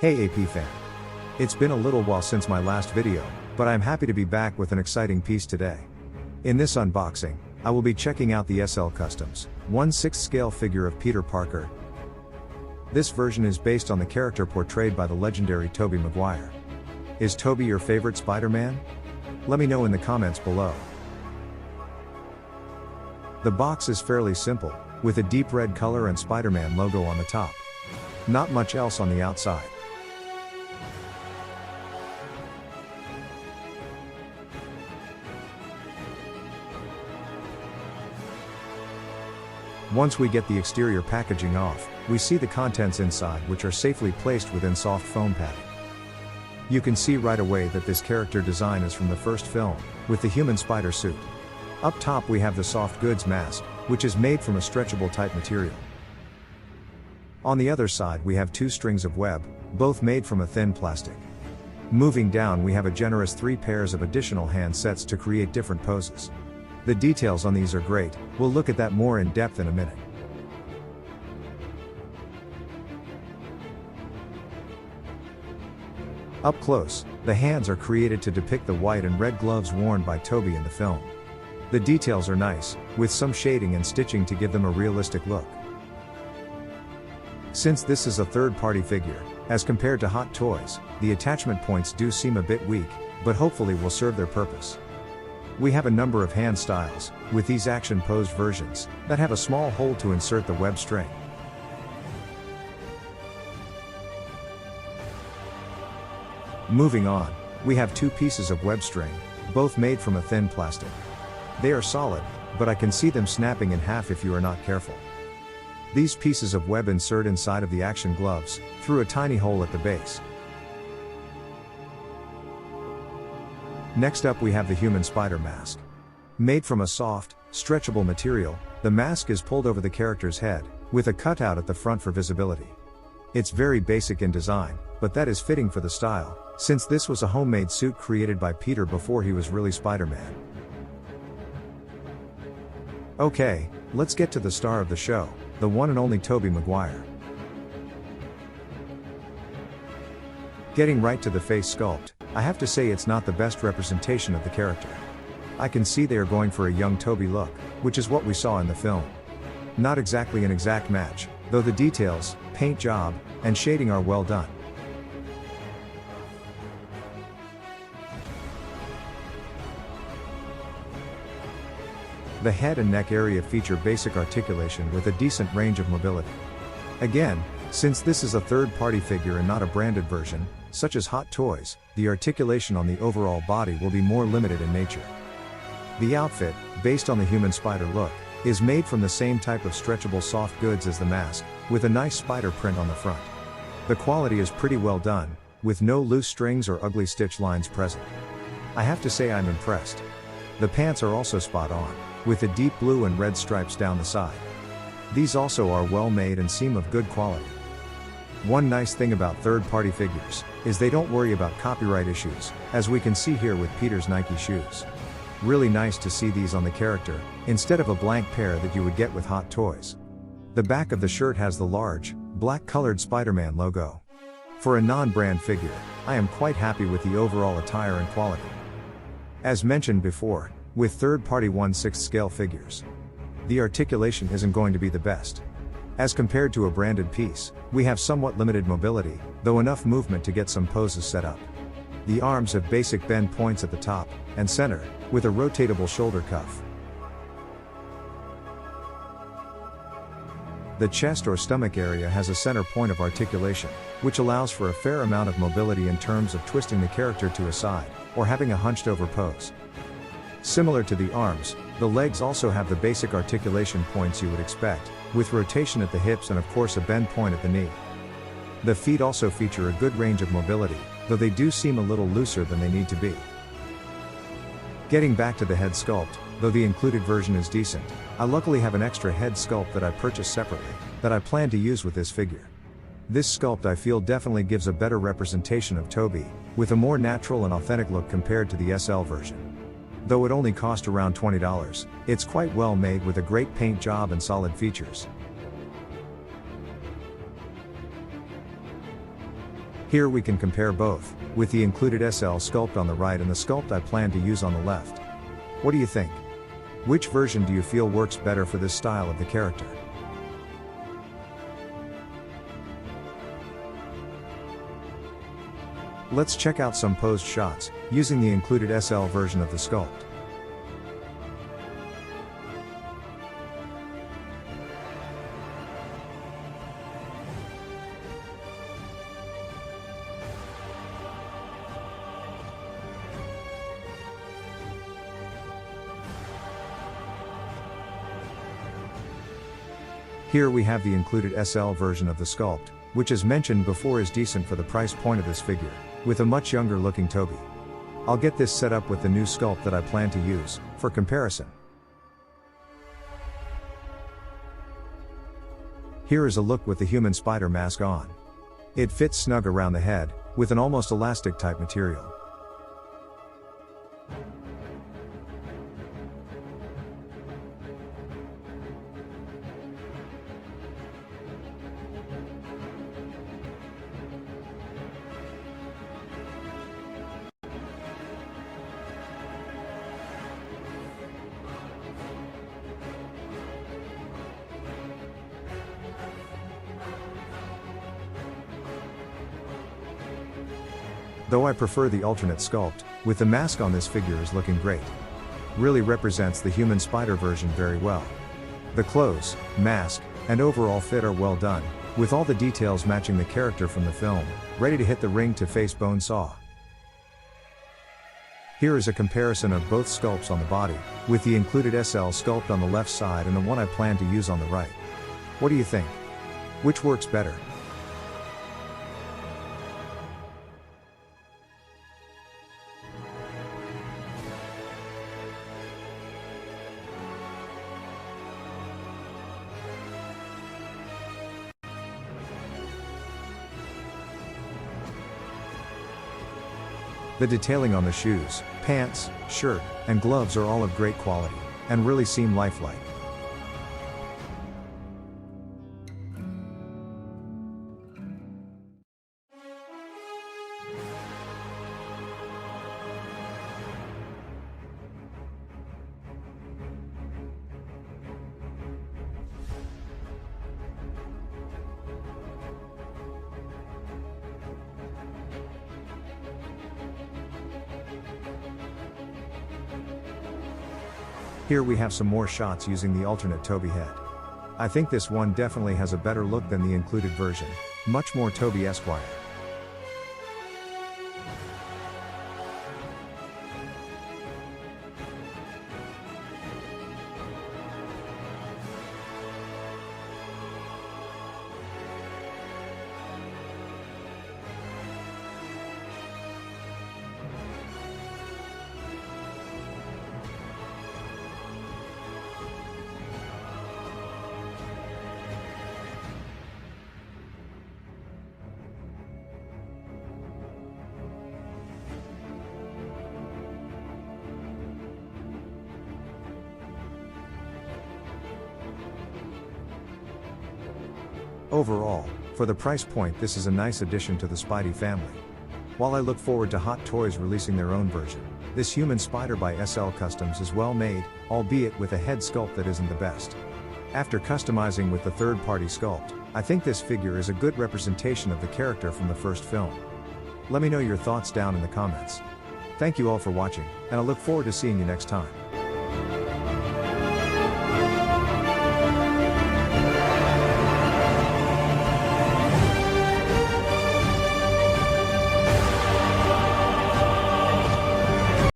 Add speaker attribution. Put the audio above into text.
Speaker 1: Hey AP fan! It's been a little while since my last video, but I'm happy to be back with an exciting piece today. In this unboxing, I will be checking out the SL Customs 1/6 scale figure of Peter Parker. This version is based on the character portrayed by the legendary Tobey Maguire. Is Tobey your favorite Spider-Man? Let me know in the comments below. The box is fairly simple, with a deep red color and Spider-Man logo on the top. Not much else on the outside. Once we get the exterior packaging off, we see the contents inside, which are safely placed within soft foam padding. You can see right away that this character design is from the first film, with the human spider suit. Up top we have the soft goods mask, which is made from a stretchable type material. On the other side we have two strings of web, both made from a thin plastic. Moving down we have a generous 3 pairs of additional hand sets to create different poses. The details on these are great, we'll look at that more in depth in a minute. Up close, the hands are created to depict the white and red gloves worn by Tobey in the film. The details are nice, with some shading and stitching to give them a realistic look. Since this is a third-party figure, as compared to Hot Toys, the attachment points do seem a bit weak, but hopefully will serve their purpose. We have a number of hand styles, with these action posed versions, that have a small hole to insert the web string. Moving on, we have two pieces of web string, both made from a thin plastic. They are solid, but I can see them snapping in half if you are not careful. These pieces of web insert inside of the action gloves, through a tiny hole at the base. Next up we have the human spider mask. Made from a soft, stretchable material, the mask is pulled over the character's head, with a cutout at the front for visibility. It's very basic in design, but that is fitting for the style, since this was a homemade suit created by Peter before he was really Spider-Man. Okay, let's get to the star of the show, the one and only Tobey Maguire. Getting right to the face sculpt, I have to say it's not the best representation of the character. I can see they are going for a young Tobey look, which is what we saw in the film. Not exactly an exact match, though the details, paint job, and shading are well done. The head and neck area feature basic articulation with a decent range of mobility. Again, since this is a third-party figure and not a branded version, such as Hot Toys, the articulation on the overall body will be more limited in nature. The outfit, based on the human spider look, is made from the same type of stretchable soft goods as the mask, with a nice spider print on the front. The quality is pretty well done, with no loose strings or ugly stitch lines present. I have to say I'm impressed. The pants are also spot on, with the deep blue and red stripes down the side. These also are well made and seem of good quality. One nice thing about third-party figures, is they don't worry about copyright issues, as we can see here with Peter's Nike shoes. Really nice to see these on the character, instead of a blank pair that you would get with Hot Toys. The back of the shirt has the large, black-colored Spider-Man logo. For a non-brand figure, I am quite happy with the overall attire and quality. As mentioned before, with third-party 1/6 scale figures, the articulation isn't going to be the best. As compared to a branded piece, we have somewhat limited mobility, though enough movement to get some poses set up. The arms have basic bend points at the top and center, with a rotatable shoulder cuff. The chest or stomach area has a center point of articulation, which allows for a fair amount of mobility in terms of twisting the character to a side, or having a hunched over pose. Similar to the arms, the legs also have the basic articulation points you would expect, with rotation at the hips and of course a bend point at the knee. The feet also feature a good range of mobility, though they do seem a little looser than they need to be. Getting back to the head sculpt, though the included version is decent, I luckily have an extra head sculpt that I purchased separately, that I plan to use with this figure. This sculpt I feel definitely gives a better representation of Tobey, with a more natural and authentic look compared to the SL version. Though it only cost around $20, it's quite well made with a great paint job and solid features. Here we can compare both, with the included SL sculpt on the right and the sculpt I plan to use on the left. What do you think? Which version do you feel works better for this style of the character? Let's check out some posed shots, using the included SL version of the sculpt. Here we have the included SL version of the sculpt, which as mentioned before is decent for the price point of this figure, with a much younger looking Tobey. I'll get this set up with the new sculpt that I plan to use, for comparison. Here is a look with the human spider mask on. It fits snug around the head, with an almost elastic type material. Though I prefer the alternate sculpt, with the mask on this figure is looking great. Really represents the human spider version very well. The clothes, mask, and overall fit are well done, with all the details matching the character from the film, ready to hit the ring to face Bonesaw. Here is a comparison of both sculpts on the body, with the included SL sculpt on the left side and the one I plan to use on the right. What do you think? Which works better? The detailing on the shoes, pants, shirt, and gloves are all of great quality, and really seem lifelike. Here we have some more shots using the alternate Tobey head. I think this one definitely has a better look than the included version, much more Tobey Esquire. Overall, for the price point, this is a nice addition to the Spidey family. While I look forward to Hot Toys releasing their own version, this human spider by SL Customs is well made, albeit with a head sculpt that isn't the best. After customizing with the third-party sculpt, I think this figure is a good representation of the character from the first film. Let me know your thoughts down in the comments. Thank you all for watching, and I look forward to seeing you next time.